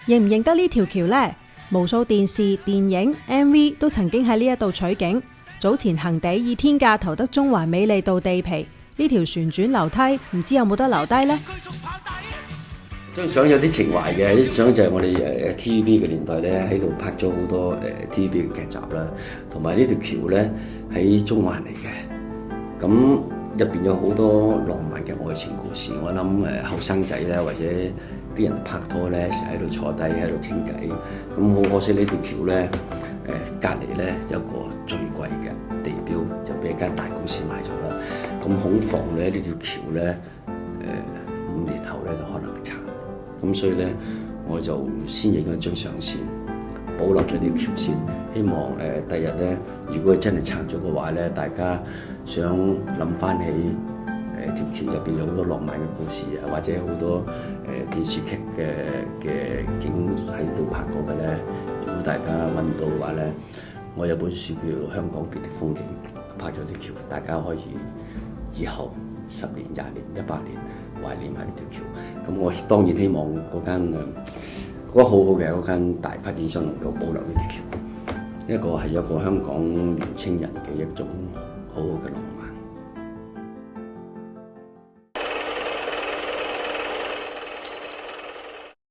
認唔認得呢條橋呢？無數電視、電影、MV 都曾經喺呢一度取景。早前恒地以天價投得中環美利道地皮，呢條旋轉樓梯唔知有冇得留低呢？張相有啲情懷嘅，啲相就係我哋TVB 嘅年代咧，喺度拍咗好多TVB 嘅劇集啦，同埋呢條橋咧喺中環嚟嘅，咁入邊有好多浪漫嘅愛情故事。我諗後生仔咧，或者啲人拍拖咧，成日喺度坐低喺度傾偈，咁好可惜呢條橋咧，隔離咧有個最貴嘅地標就俾一間大公司買咗啦，咁恐防咧呢條橋咧5年後咧就可能拆。咁所以咧，我就先影咗張相先，保留咗條橋先。希望第日咧，如果真係拆咗嘅話咧，大家想諗翻起條橋入邊有好多浪漫嘅故事啊，或者好多電視劇嘅景喺度拍過嘅咧。如果大家揾唔到嘅話咧，我有本書叫《香港別的風景》，拍咗條橋，大家可以以後10年、20年、100年懷念下呢條橋。咁我當然希望嗰間好好嘅嗰間大發展商能夠保留呢條橋，一個係一個香港年青人嘅一種好好嘅浪漫。